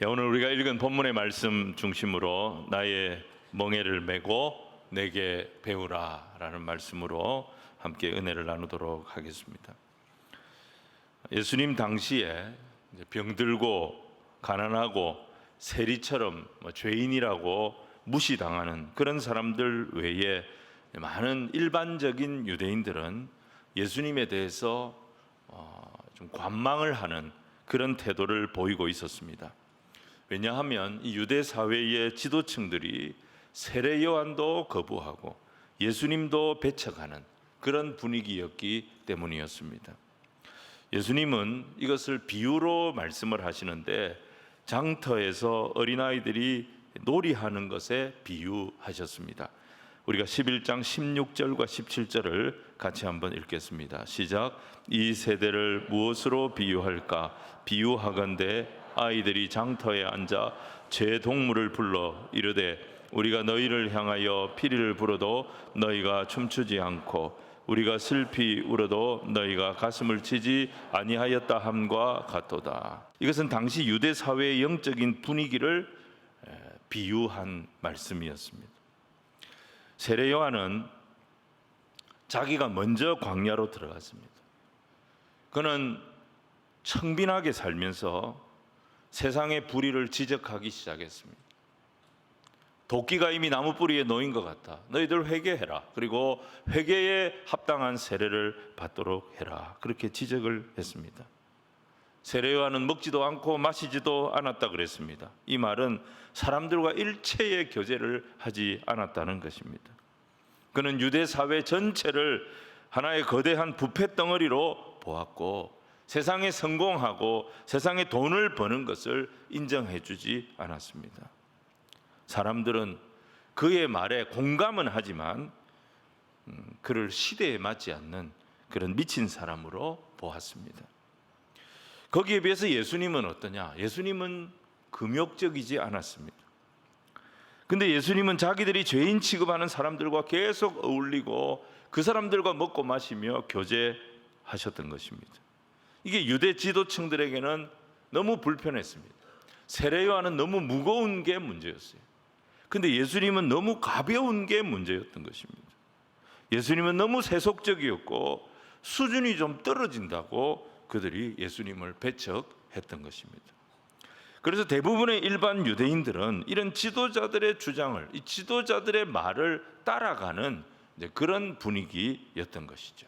오늘 우리가 읽은 본문의 말씀 중심으로 나의 멍에를 메고 내게 배우라 라는 말씀으로 함께 은혜를 나누도록 하겠습니다. 예수님 당시에 병들고 가난하고 세리처럼 죄인이라고 무시당하는 그런 사람들 외에 많은 일반적인 유대인들은 예수님에 대해서 좀 관망을 하는 그런 태도를 보이고 있었습니다. 왜냐하면 이 유대 사회의 지도층들이 세례 요한도 거부하고 예수님도 배척하는 그런 분위기였기 때문이었습니다. 예수님은 이것을 비유로 말씀을 하시는데 장터에서 어린아이들이 놀이하는 것에 비유하셨습니다. 우리가 11장 16절과 17절을 같이 한번 읽겠습니다. 시작. 이 세대를 무엇으로 비유할까? 비유하건대 아이들이 장터에 앉아 제 동물을 불러 이르되 우리가 너희를 향하여 피리를 불어도 너희가 춤추지 않고 우리가 슬피 울어도 너희가 가슴을 치지 아니하였다 함과 같도다. 이것은 당시 유대 사회의 영적인 분위기를 비유한 말씀이었습니다. 세례 요한은 자기가 먼저 광야로 들어갔습니다. 그는 청빈하게 살면서 세상의 불의를 지적하기 시작했습니다. 도끼가 이미 나무 뿌리에 놓인 것 같다. 너희들 회개해라. 그리고 회개에 합당한 세례를 받도록 해라. 그렇게 지적을 했습니다. 세례 요한은 먹지도 않고 마시지도 않았다 그랬습니다. 이 말은 사람들과 일체의 교제를 하지 않았다는 것입니다. 그는 유대 사회 전체를 하나의 거대한 부패 덩어리로 보았고 세상에 성공하고 세상에 돈을 버는 것을 인정해 주지 않았습니다. 사람들은 그의 말에 공감은 하지만 그를 시대에 맞지 않는 그런 미친 사람으로 보았습니다. 거기에 비해서 예수님은 어떠냐? 예수님은 금욕적이지 않았습니다. 근데 예수님은 자기들이 죄인 취급하는 사람들과 계속 어울리고 그 사람들과 먹고 마시며 교제하셨던 것입니다. 이게 유대 지도층들에게는 너무 불편했습니다. 세례 요한은 너무 무거운 게 문제였어요. 근데 예수님은 너무 가벼운 게 문제였던 것입니다. 예수님은 너무 세속적이었고 수준이 좀 떨어진다고 그들이 예수님을 배척했던 것입니다. 그래서 대부분의 일반 유대인들은 이런 지도자들의 주장을, 이 지도자들의 말을 따라가는 그런 분위기였던 것이죠.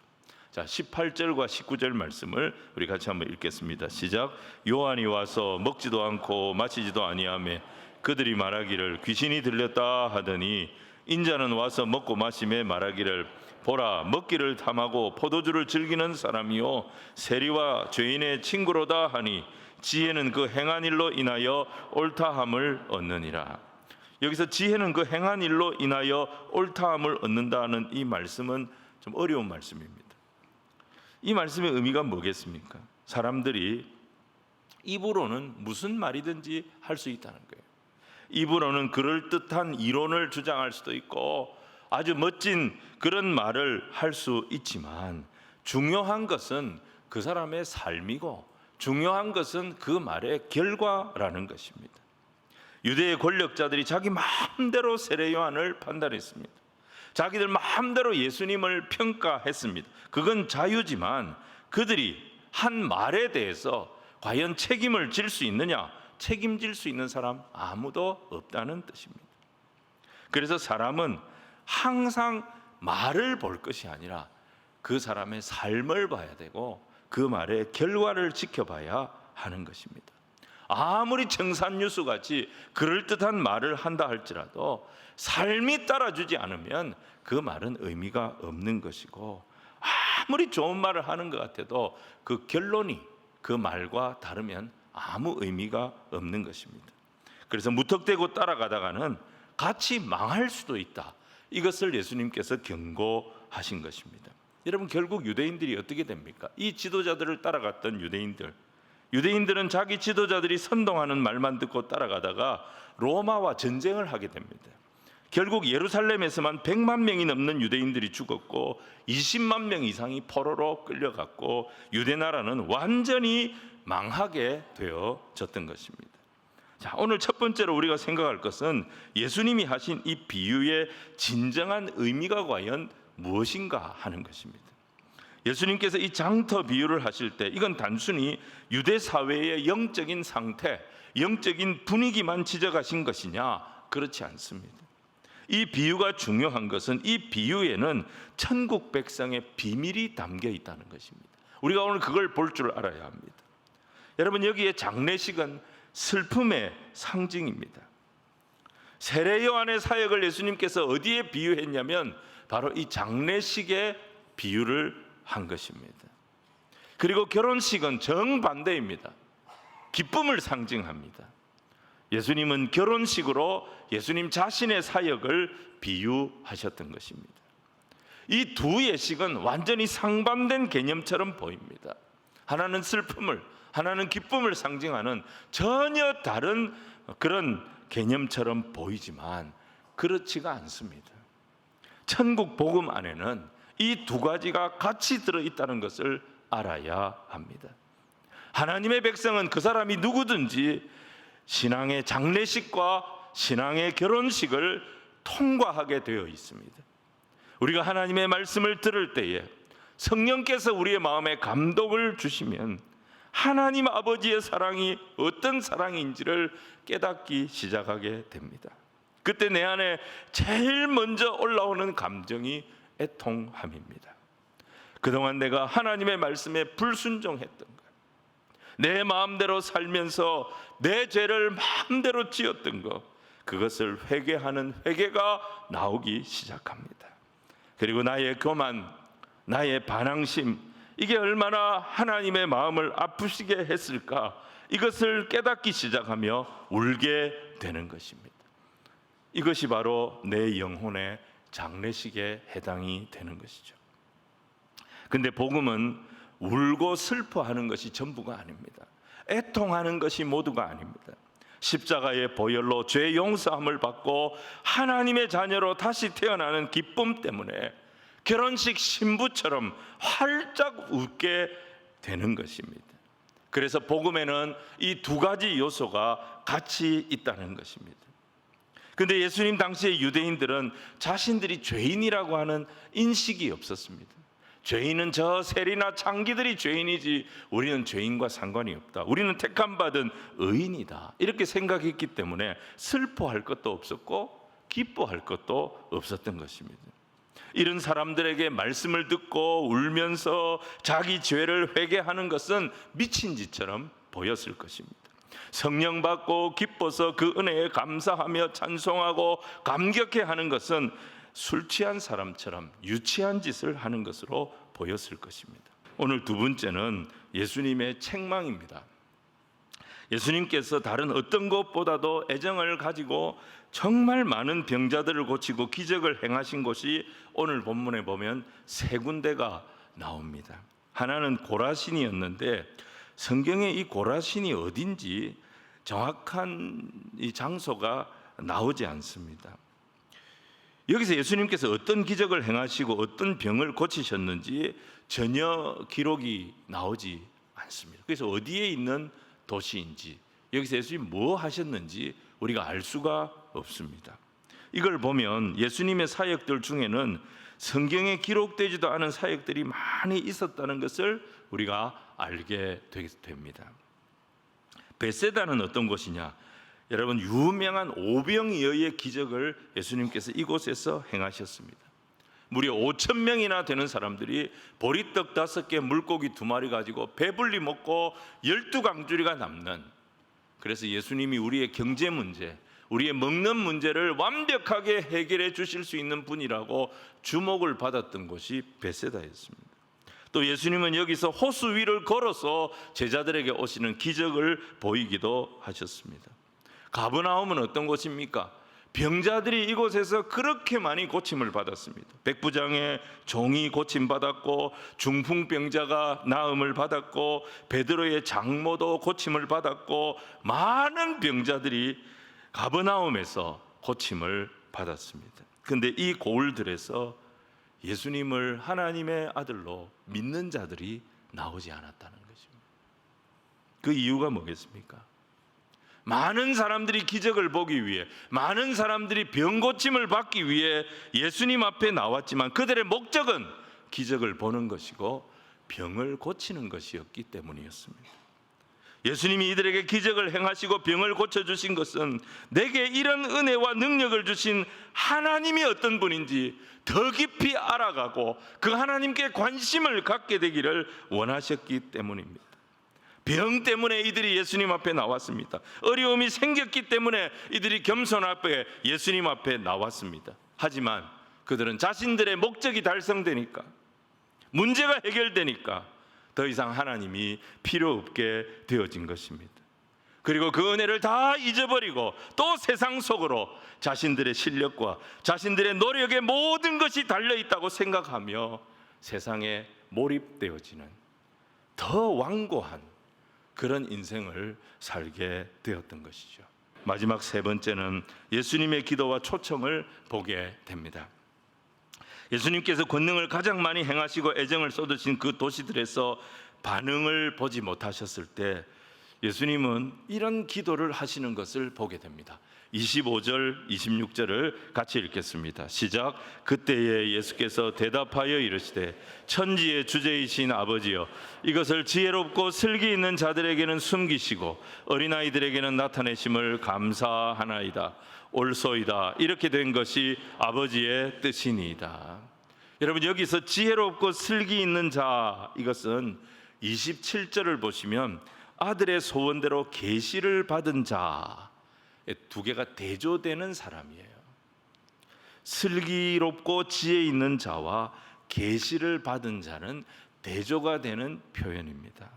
자, 18절과 19절 말씀을 우리 같이 한번 읽겠습니다. 시작. 요한이 와서 먹지도 않고 마시지도 아니하며 그들이 말하기를 귀신이 들렸다 하더니 인자는 와서 먹고 마시며 말하기를 보라 먹기를 탐하고 포도주를 즐기는 사람이요 세리와 죄인의 친구로다 하니 지혜는 그 행한 일로 인하여 옳다함을 얻느니라. 여기서 지혜는 그 행한 일로 인하여 옳다함을 얻는다는 이 말씀은 좀 어려운 말씀입니다. 이 말씀의 의미가 뭐겠습니까? 사람들이 입으로는 무슨 말이든지 할 수 있다는 거예요. 입으로는 그럴듯한 이론을 주장할 수도 있고 아주 멋진 그런 말을 할 수 있지만 중요한 것은 그 사람의 삶이고 중요한 것은 그 말의 결과라는 것입니다. 유대의 권력자들이 자기 마음대로 세례 요한을 판단했습니다. 자기들 마음대로 예수님을 평가했습니다. 그건 자유지만 그들이 한 말에 대해서 과연 책임을 질 수 있느냐? 책임질 수 있는 사람 아무도 없다는 뜻입니다. 그래서 사람은 항상 말을 볼 것이 아니라 그 사람의 삶을 봐야 되고 그 말의 결과를 지켜봐야 하는 것입니다. 아무리 청산유수같이 그럴듯한 말을 한다 할지라도 삶이 따라주지 않으면 그 말은 의미가 없는 것이고 아무리 좋은 말을 하는 것 같아도 그 결론이 그 말과 다르면 아무 의미가 없는 것입니다. 그래서 무턱대고 따라가다가는 같이 망할 수도 있다. 이것을 예수님께서 경고하신 것입니다. 여러분 결국 유대인들이 어떻게 됩니까? 이 지도자들을 따라갔던 유대인들은 자기 지도자들이 선동하는 말만 듣고 따라가다가 로마와 전쟁을 하게 됩니다. 결국 예루살렘에서만 100만 명이 넘는 유대인들이 죽었고 20만 명 이상이 포로로 끌려갔고 유대 나라는 완전히 망하게 되어졌던 것입니다. 자, 오늘 첫 번째로 우리가 생각할 것은 예수님이 하신 이 비유의 진정한 의미가 과연 무엇인가 하는 것입니다. 예수님께서 이 장터 비유를 하실 때 이건 단순히 유대 사회의 영적인 상태, 영적인 분위기만 지적하신 것이냐? 그렇지 않습니다. 이 비유가 중요한 것은 이 비유에는 천국 백성의 비밀이 담겨 있다는 것입니다. 우리가 오늘 그걸 볼 줄 알아야 합니다. 여러분, 여기에 장례식은 슬픔의 상징입니다. 세례 요한의 사역을 예수님께서 어디에 비유했냐면 바로 이 장례식에 비유를 한 것입니다. 그리고 결혼식은 정반대입니다. 기쁨을 상징합니다. 예수님은 결혼식으로 예수님 자신의 사역을 비유하셨던 것입니다. 이 두 예식은 완전히 상반된 개념처럼 보입니다. 하나는 슬픔을, 하나는 기쁨을 상징하는 전혀 다른 그런 개념처럼 보이지만 그렇지가 않습니다. 천국 복음 안에는 이 두 가지가 같이 들어있다는 것을 알아야 합니다. 하나님의 백성은 그 사람이 누구든지 신앙의 장례식과 신앙의 결혼식을 통과하게 되어 있습니다. 우리가 하나님의 말씀을 들을 때에 성령께서 우리의 마음에 감동을 주시면 하나님 아버지의 사랑이 어떤 사랑인지를 깨닫기 시작하게 됩니다. 그때 내 안에 제일 먼저 올라오는 감정이 애통함입니다. 그동안 내가 하나님의 말씀에 불순종했던 것, 내 마음대로 살면서 내 죄를 마음대로 지었던 것, 그것을 회개하는 회개가 나오기 시작합니다. 그리고 나의 교만, 나의 반항심, 이게 얼마나 하나님의 마음을 아프시게 했을까, 이것을 깨닫기 시작하며 울게 되는 것입니다. 이것이 바로 내 영혼의 장례식에 해당이 되는 것이죠. 근데 복음은 울고 슬퍼하는 것이 전부가 아닙니다. 애통하는 것이 모두가 아닙니다. 십자가의 보혈로 죄 용서함을 받고 하나님의 자녀로 다시 태어나는 기쁨 때문에 결혼식 신부처럼 활짝 웃게 되는 것입니다. 그래서 복음에는 이 두 가지 요소가 같이 있다는 것입니다. 근데 예수님 당시의 유대인들은 자신들이 죄인이라고 하는 인식이 없었습니다. 죄인은 저 세리나 창기들이 죄인이지 우리는 죄인과 상관이 없다. 우리는 택함 받은 의인이다. 이렇게 생각했기 때문에 슬퍼할 것도 없었고 기뻐할 것도 없었던 것입니다. 이런 사람들에게 말씀을 듣고 울면서 자기 죄를 회개하는 것은 미친 짓처럼 보였을 것입니다. 성령 받고 기뻐서 그 은혜에 감사하며 찬송하고 감격해하는 것은 술 취한 사람처럼 유치한 짓을 하는 것으로 보였을 것입니다. 오늘 두 번째는 예수님의 책망입니다. 예수님께서 다른 어떤 것보다도 애정을 가지고 정말 많은 병자들을 고치고 기적을 행하신 곳이 오늘 본문에 보면 세 군데가 나옵니다. 하나는 고라신이었는데 성경에 이 고라신이 어딘지 정확한 이 장소가 나오지 않습니다. 여기서 예수님께서 어떤 기적을 행하시고 어떤 병을 고치셨는지 전혀 기록이 나오지 않습니다. 그래서 어디에 있는 도시인지, 여기서 예수님이 뭐 하셨는지 우리가 알 수가 없습니다. 이걸 보면 예수님의 사역들 중에는 성경에 기록되지도 않은 사역들이 많이 있었다는 것을 우리가 알게 됩니다. 베세다는 어떤 곳이냐? 여러분, 유명한 오병이어의 기적을 예수님께서 이곳에서 행하셨습니다. 무려 5,000명이나 되는 사람들이 보리떡 5개, 물고기 2마리 가지고 배불리 먹고 12강주리가 남는, 그래서 예수님이 우리의 경제 문제, 우리의 먹는 문제를 완벽하게 해결해 주실 수 있는 분이라고 주목을 받았던 곳이 베세다였습니다. 또 예수님은 여기서 호수 위를 걸어서 제자들에게 오시는 기적을 보이기도 하셨습니다. 가버나움은 어떤 곳입니까? 병자들이 이곳에서 그렇게 많이 고침을 받았습니다. 백부장의 종이 고침받았고 중풍병자가 나음을 받았고 베드로의 장모도 고침을 받았고 많은 병자들이 가버나움에서 고침을 받았습니다. 그런데 이 고을들에서 예수님을 하나님의 아들로 믿는 자들이 나오지 않았다는 것입니다. 그 이유가 뭐겠습니까? 많은 사람들이 기적을 보기 위해, 많은 사람들이 병 고침을 받기 위해 예수님 앞에 나왔지만 그들의 목적은 기적을 보는 것이고 병을 고치는 것이었기 때문이었습니다. 예수님이 이들에게 기적을 행하시고 병을 고쳐주신 것은 내게 이런 은혜와 능력을 주신 하나님이 어떤 분인지 더 깊이 알아가고 그 하나님께 관심을 갖게 되기를 원하셨기 때문입니다. 병 때문에 이들이 예수님 앞에 나왔습니다. 어려움이 생겼기 때문에 이들이 겸손 앞에 예수님 앞에 나왔습니다. 하지만 그들은 자신들의 목적이 달성되니까, 문제가 해결되니까 더 이상 하나님이 필요 없게 되어진 것입니다. 그리고 그 은혜를 다 잊어버리고 또 세상 속으로 자신들의 실력과 자신들의 노력의 모든 것이 달려있다고 생각하며 세상에 몰입되어지는 더 완고한 그런 인생을 살게 되었던 것이죠. 마지막 세 번째는 예수님의 기도와 초청을 보게 됩니다. 예수님께서 권능을 가장 많이 행하시고 애정을 쏟으신 그 도시들에서 반응을 보지 못하셨을 때 예수님은 이런 기도를 하시는 것을 보게 됩니다. 25절, 26절을 같이 읽겠습니다. 시작. 그때에 예수께서 대답하여 이르시되 천지의 주제이신 아버지여, 이것을 지혜롭고 슬기 있는 자들에게는 숨기시고 어린아이들에게는 나타내심을 감사하나이다. 옳소이다. 이렇게 된 것이 아버지의 뜻이니이다. 여러분, 여기서 지혜롭고 슬기 있는 자, 이것은 27절을 보시면 아들의 소원대로 계시를 받은 자, 두 개가 대조되는 사람이에요. 슬기롭고 지혜 있는 자와 계시를 받은 자는 대조가 되는 표현입니다.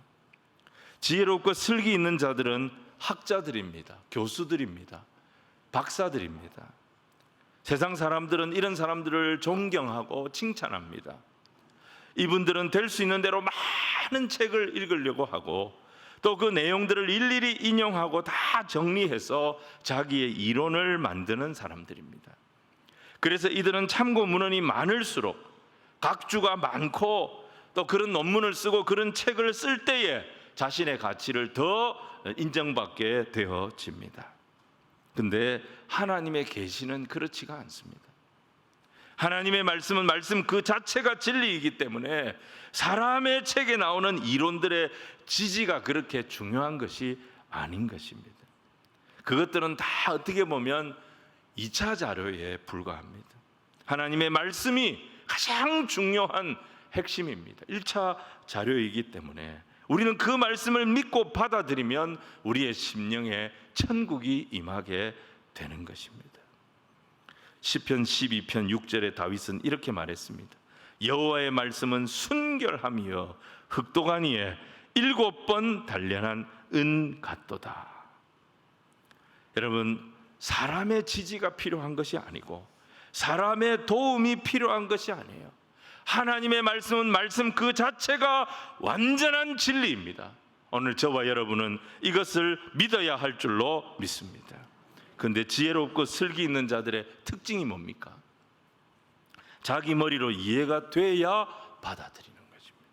지혜롭고 슬기 있는 자들은 학자들입니다. 교수들입니다. 박사들입니다. 세상 사람들은 이런 사람들을 존경하고 칭찬합니다. 이분들은 될 수 있는 대로 많은 책을 읽으려고 하고 또 그 내용들을 일일이 인용하고 다 정리해서 자기의 이론을 만드는 사람들입니다. 그래서 이들은 참고 문헌이 많을수록 각주가 많고 또 그런 논문을 쓰고 그런 책을 쓸 때에 자신의 가치를 더 인정받게 되어집니다. 근데 하나님의 계시는 그렇지가 않습니다. 하나님의 말씀은 말씀 그 자체가 진리이기 때문에 사람의 책에 나오는 이론들의 지지가 그렇게 중요한 것이 아닌 것입니다. 그것들은 다 어떻게 보면 2차 자료에 불과합니다. 하나님의 말씀이 가장 중요한 핵심입니다. 1차 자료이기 때문에 우리는 그 말씀을 믿고 받아들이면 우리의 심령에 천국이 임하게 되는 것입니다. 시편 12편 6절에 다윗은 이렇게 말했습니다. 여호와의 말씀은 순결함이여 흑도가니에 7번 단련한 은 같도다. 여러분, 사람의 지지가 필요한 것이 아니고 사람의 도움이 필요한 것이 아니에요. 하나님의 말씀은 말씀 그 자체가 완전한 진리입니다. 오늘 저와 여러분은 이것을 믿어야 할 줄로 믿습니다. 그런데 지혜롭고 슬기 있는 자들의 특징이 뭡니까? 자기 머리로 이해가 돼야 받아들이는 것입니다.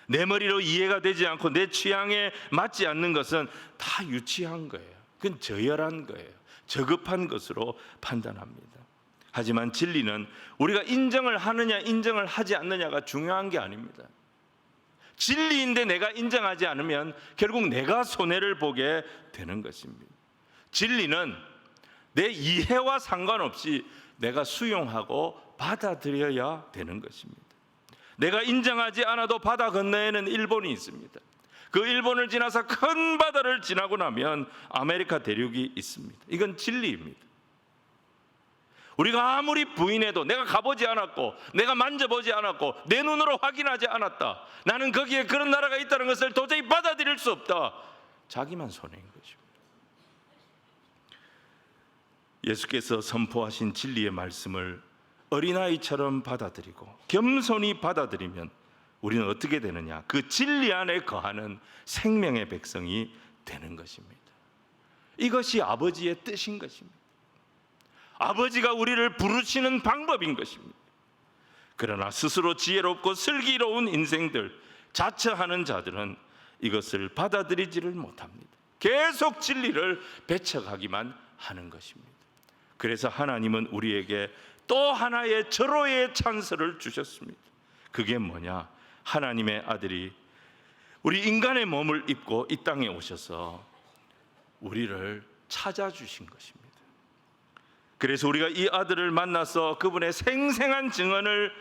내 머리로 이해가 되지 않고 내 취향에 맞지 않는 것은 다 유치한 거예요. 그건 저열한 거예요. 저급한 것으로 판단합니다. 하지만 진리는 우리가 인정을 하느냐 인정을 하지 않느냐가 중요한 게 아닙니다. 진리인데 내가 인정하지 않으면 결국 내가 손해를 보게 되는 것입니다. 진리는 내 이해와 상관없이 내가 수용하고 받아들여야 되는 것입니다. 내가 인정하지 않아도 바다 건너에는 일본이 있습니다. 그 일본을 지나서 큰 바다를 지나고 나면 아메리카 대륙이 있습니다. 이건 진리입니다. 우리가 아무리 부인해도 내가 가보지 않았고 내가 만져보지 않았고 내 눈으로 확인하지 않았다, 나는 거기에 그런 나라가 있다는 것을 도저히 받아들일 수 없다, 자기만 손해인 거죠. 예수께서 선포하신 진리의 말씀을 어린아이처럼 받아들이고 겸손히 받아들이면 우리는 어떻게 되느냐? 그 진리 안에 거하는 생명의 백성이 되는 것입니다. 이것이 아버지의 뜻인 것입니다. 아버지가 우리를 부르시는 방법인 것입니다. 그러나 스스로 지혜롭고 슬기로운 인생들, 자처하는 자들은 이것을 받아들이지를 못합니다. 계속 진리를 배척하기만 하는 것입니다. 그래서 하나님은 우리에게 또 하나의 절호의 찬스를 주셨습니다. 그게 뭐냐? 하나님의 아들이 우리 인간의 몸을 입고 이 땅에 오셔서 우리를 찾아주신 것입니다. 그래서 우리가 이 아들을 만나서 그분의 생생한 증언을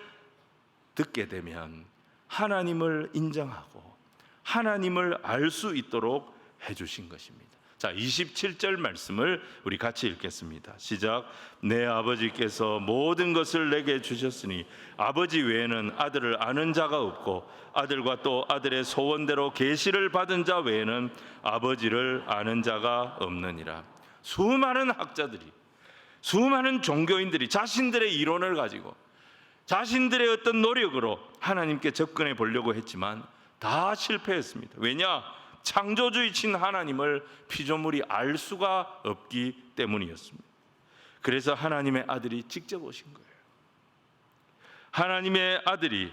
듣게 되면 하나님을 인정하고 하나님을 알 수 있도록 해주신 것입니다. 자, 27절 말씀을 우리 같이 읽겠습니다. 시작. 내 아버지께서 모든 것을 내게 주셨으니 아버지 외에는 아들을 아는 자가 없고 아들과 또 아들의 소원대로 계시를 받은 자 외에는 아버지를 아는 자가 없느니라. 수많은 학자들이, 수많은 종교인들이 자신들의 이론을 가지고 자신들의 어떤 노력으로 하나님께 접근해 보려고 했지만 다 실패했습니다. 왜냐? 창조주이신 하나님을 피조물이 알 수가 없기 때문이었습니다. 그래서 하나님의 아들이 직접 오신 거예요. 하나님의 아들이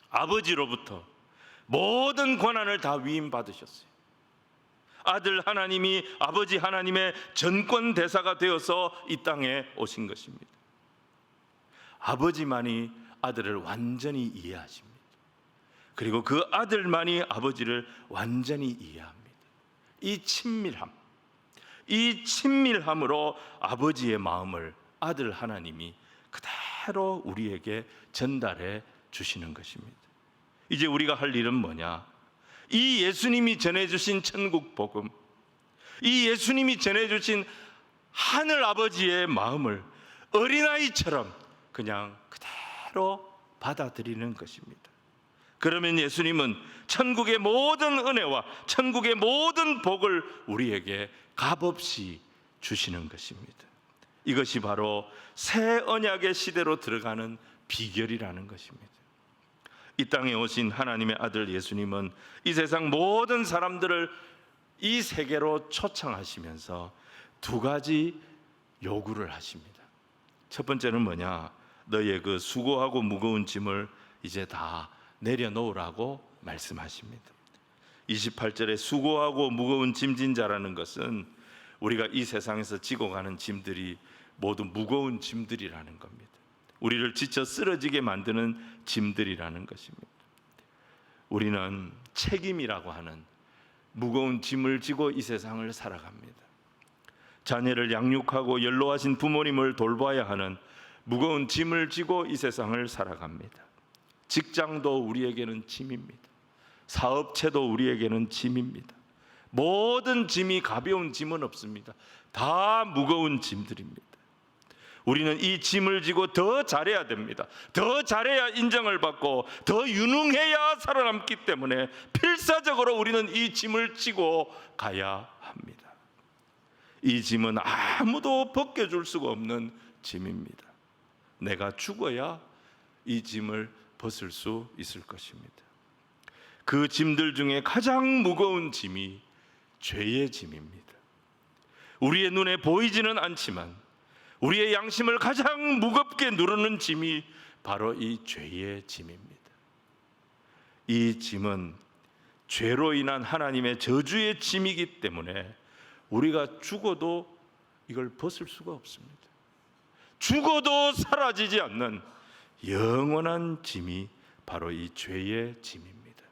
아버지로부터 모든 권한을 다 위임받으셨어요. 아들 하나님이 아버지 하나님의 전권 대사가 되어서 이 땅에 오신 것입니다. 아버지만이 아들을 완전히 이해하십니다. 그리고 그 아들만이 아버지를 완전히 이해합니다. 이 친밀함으로 아버지의 마음을 아들 하나님이 그대로 우리에게 전달해 주시는 것입니다. 이제 우리가 할 일은 뭐냐? 이 예수님이 전해주신 천국 복음, 이 예수님이 전해주신 하늘 아버지의 마음을 어린아이처럼 그냥 그대로 받아들이는 것입니다. 그러면 예수님은 천국의 모든 은혜와 천국의 모든 복을 우리에게 값없이 주시는 것입니다. 이것이 바로 새 언약의 시대로 들어가는 비결이라는 것입니다. 이 땅에 오신 하나님의 아들 예수님은 이 세상 모든 사람들을 이 세계로 초청하시면서 두 가지 요구를 하십니다. 첫 번째는 뭐냐? 너의 그 수고하고 무거운 짐을 이제 다 내려놓으라고 말씀하십니다. 28절에 수고하고 무거운 짐진 자라는 것은 우리가 이 세상에서 지고 가는 짐들이 모두 무거운 짐들이라는 겁니다. 우리를 지쳐 쓰러지게 만드는 짐들이라는 것입니다. 우리는 책임이라고 하는 무거운 짐을 지고 이 세상을 살아갑니다. 자녀를 양육하고 연로하신 부모님을 돌봐야 하는 무거운 짐을 지고 이 세상을 살아갑니다. 직장도 우리에게는 짐입니다. 사업체도 우리에게는 짐입니다. 모든 짐이 가벼운 짐은 없습니다. 다 무거운 짐들입니다. 우리는 이 짐을 지고 더 잘해야 됩니다. 더 잘해야 인정을 받고 더 유능해야 살아남기 때문에 필사적으로 우리는 이 짐을 지고 가야 합니다. 이 짐은 아무도 벗겨줄 수가 없는 짐입니다. 내가 죽어야 이 짐을 벗을 수 있을 것입니다. 그 짐들 중에 가장 무거운 짐이 죄의 짐입니다. 우리의 눈에 보이지는 않지만 우리의 양심을 가장 무겁게 누르는 짐이 바로 이 죄의 짐입니다. 이 짐은 죄로 인한 하나님의 저주의 짐이기 때문에 우리가 죽어도 이걸 벗을 수가 없습니다. 죽어도 사라지지 않는 영원한 짐이 바로 이 죄의 짐입니다.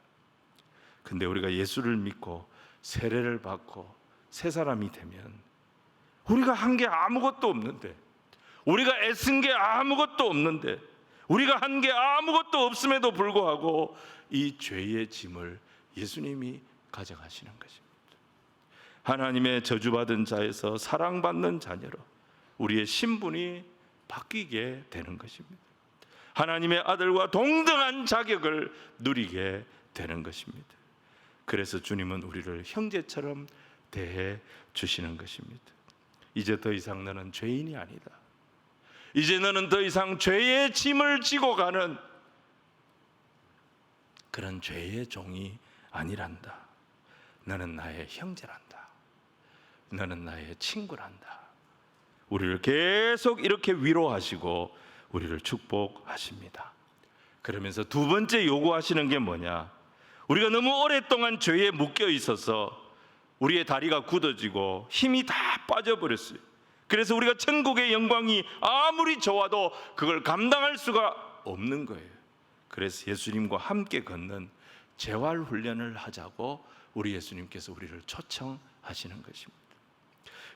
근데 우리가 예수를 믿고 세례를 받고 새 사람이 되면 우리가 한 게 아무것도 없는데, 우리가 애쓴 게 아무것도 없는데, 우리가 한 게 아무것도 없음에도 불구하고 이 죄의 짐을 예수님이 가져가시는 것입니다. 하나님의 저주받은 자에서 사랑받는 자녀로 우리의 신분이 바뀌게 되는 것입니다. 하나님의 아들과 동등한 자격을 누리게 되는 것입니다. 그래서 주님은 우리를 형제처럼 대해 주시는 것입니다. 이제 더 이상 너는 죄인이 아니다. 이제 너는 더 이상 죄의 짐을 지고 가는 그런 죄의 종이 아니란다. 너는 나의 형제란다. 너는 나의 친구란다. 우리를 계속 이렇게 위로하시고 우리를 축복하십니다. 그러면서 두 번째 요구하시는 게 뭐냐? 우리가 너무 오랫동안 죄에 묶여 있어서 우리의 다리가 굳어지고 힘이 다 빠져버렸어요. 그래서 우리가 천국의 영광이 아무리 좋아도 그걸 감당할 수가 없는 거예요. 그래서 예수님과 함께 걷는 재활 훈련을 하자고 우리 예수님께서 우리를 초청하시는 것입니다.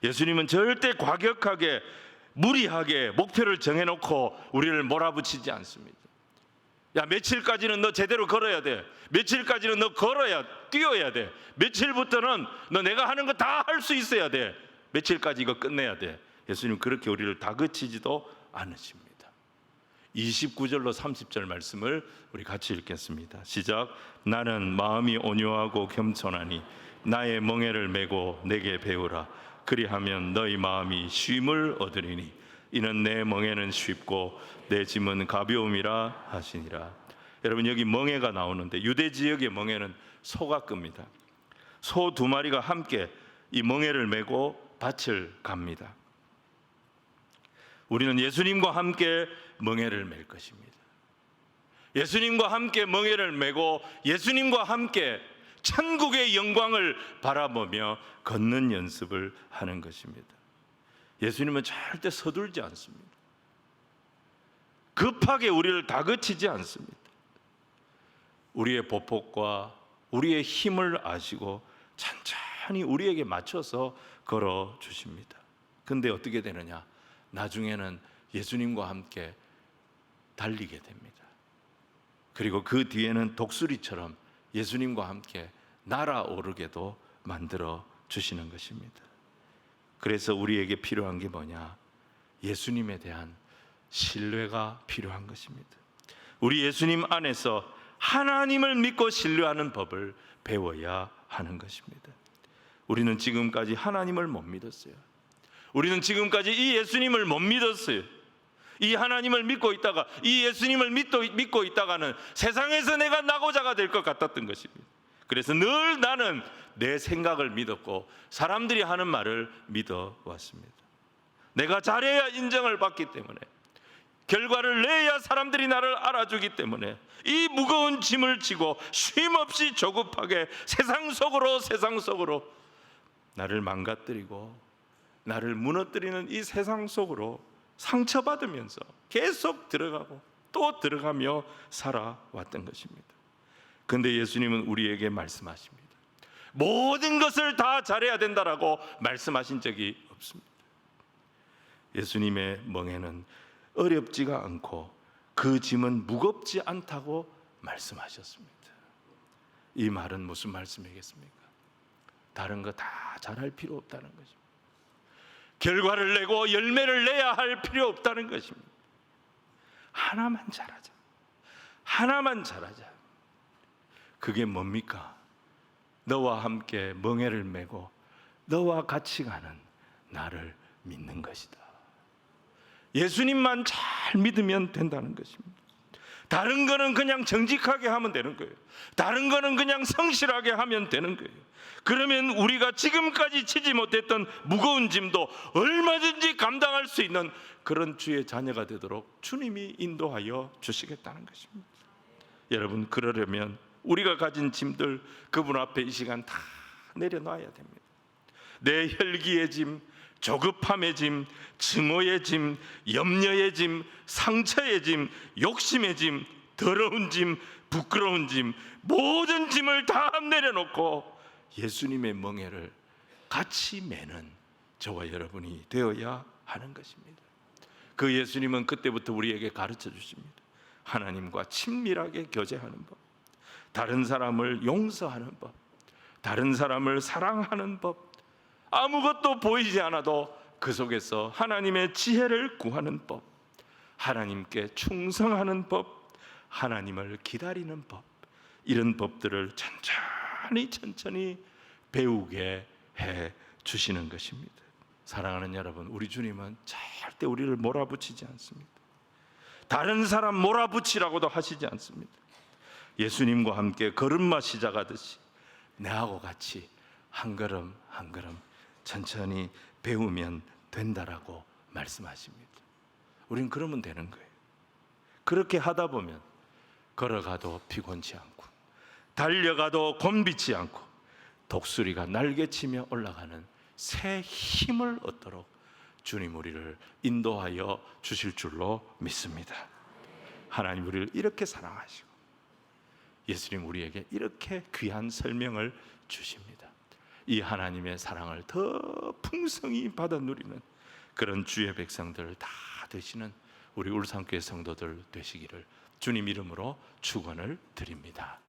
예수님은 절대 과격하게 무리하게 목표를 정해놓고 우리를 몰아붙이지 않습니다. 야, 며칠까지는 너 제대로 걸어야 돼. 며칠까지는 너 뛰어야 돼. 며칠부터는 너 내가 하는 거 다 할 수 있어야 돼. 며칠까지 이거 끝내야 돼. 예수님 그렇게 우리를 다그치지도 않으십니다. 29절로 30절 말씀을 우리 같이 읽겠습니다. 시작. 나는 마음이 온유하고 겸손하니 나의 멍에를 메고 내게 배우라. 그리하면 너희 마음이 쉼을 얻으리니 이는 내 멍에는 쉽고 내 짐은 가벼움이라 하시니라. 여러분, 여기 멍에가 나오는데 유대 지역의 멍에는 소가 끕니다. 소 2마리가 함께 이 멍에를 메고 밭을 갑니다. 우리는 예수님과 함께 멍에를 맬 것입니다. 예수님과 함께 멍에를 메고 예수님과 함께 천국의 영광을 바라보며 걷는 연습을 하는 것입니다. 예수님은 절대 서둘지 않습니다. 급하게 우리를 다그치지 않습니다. 우리의 보폭과 우리의 힘을 아시고 천천히 우리에게 맞춰서 걸어 주십니다. 근데 어떻게 되느냐? 나중에는 예수님과 함께 달리게 됩니다. 그리고 그 뒤에는 독수리처럼 예수님과 함께 날아오르게도 만들어 주시는 것입니다. 그래서 우리에게 필요한 게 뭐냐? 예수님에 대한 신뢰가 필요한 것입니다. 우리 예수님 안에서 하나님을 믿고 신뢰하는 법을 배워야 하는 것입니다. 우리는 지금까지 하나님을 못 믿었어요. 우리는 지금까지 이 예수님을 못 믿었어요. 이 하나님을 믿고 있다가 이 예수님을 믿고 있다가는 세상에서 내가 나고자가 될 것 같았던 것입니다. 그래서 늘 나는 내 생각을 믿었고 사람들이 하는 말을 믿어왔습니다. 내가 잘해야 인정을 받기 때문에, 결과를 내야 사람들이 나를 알아주기 때문에 이 무거운 짐을 지고 쉼없이 조급하게 세상 속으로 나를 망가뜨리고 나를 무너뜨리는 이 세상 속으로 상처받으면서 계속 들어가고 또 들어가며 살아왔던 것입니다. 그런데 예수님은 우리에게 말씀하십니다. 모든 것을 다 잘해야 된다라고 말씀하신 적이 없습니다. 예수님의 멍에는 어렵지가 않고 그 짐은 무겁지 않다고 말씀하셨습니다. 이 말은 무슨 말씀이겠습니까? 다른 거 다 잘할 필요 없다는 것입니다. 결과를 내고 열매를 내야 할 필요 없다는 것입니다. 하나만 잘하자. 하나만 잘하자. 그게 뭡니까? 너와 함께 멍에를 메고 너와 같이 가는 나를 믿는 것이다. 예수님만 잘 믿으면 된다는 것입니다. 다른 거는 그냥 정직하게 하면 되는 거예요. 다른 거는 그냥 성실하게 하면 되는 거예요. 그러면 우리가 지금까지 지지 못했던 무거운 짐도 얼마든지 감당할 수 있는 그런 주의 자녀가 되도록 주님이 인도하여 주시겠다는 것입니다. 여러분, 그러려면 우리가 가진 짐들 그분 앞에 이 시간 다 내려놔야 됩니다. 내 혈기의 짐, 조급함의 짐, 증오의 짐, 염려의 짐, 상처의 짐, 욕심의 짐, 더러운 짐, 부끄러운 짐, 모든 짐을 다 내려놓고 예수님의 멍에를 같이 매는 저와 여러분이 되어야 하는 것입니다. 그 예수님은 그때부터 우리에게 가르쳐 주십니다. 하나님과 친밀하게 교제하는 법, 다른 사람을 용서하는 법, 다른 사람을 사랑하는 법, 아무것도 보이지 않아도 그 속에서 하나님의 지혜를 구하는 법, 하나님께 충성하는 법, 하나님을 기다리는 법, 이런 법들을 천천히 배우게 해 주시는 것입니다. 사랑하는 여러분, 우리 주님은 절대 우리를 몰아붙이지 않습니다. 다른 사람 몰아붙이라고도 하시지 않습니다. 예수님과 함께 걸음마 시작하듯이 나하고 같이 한 걸음 한 걸음 천천히 배우면 된다라고 말씀하십니다. 우린 그러면 되는 거예요. 그렇게 하다 보면 걸어가도 피곤치 않고 달려가도 곤비치 않고 독수리가 날개치며 올라가는 새 힘을 얻도록 주님 우리를 인도하여 주실 줄로 믿습니다. 하나님 우리를 이렇게 사랑하시고 예수님 우리에게 이렇게 귀한 설명을 주십니다. 이 하나님의 사랑을 더 풍성히 받아 누리는 그런 주의 백성들 다 되시는 우리 울산교회 성도들 되시기를 주님 이름으로 축원을 드립니다.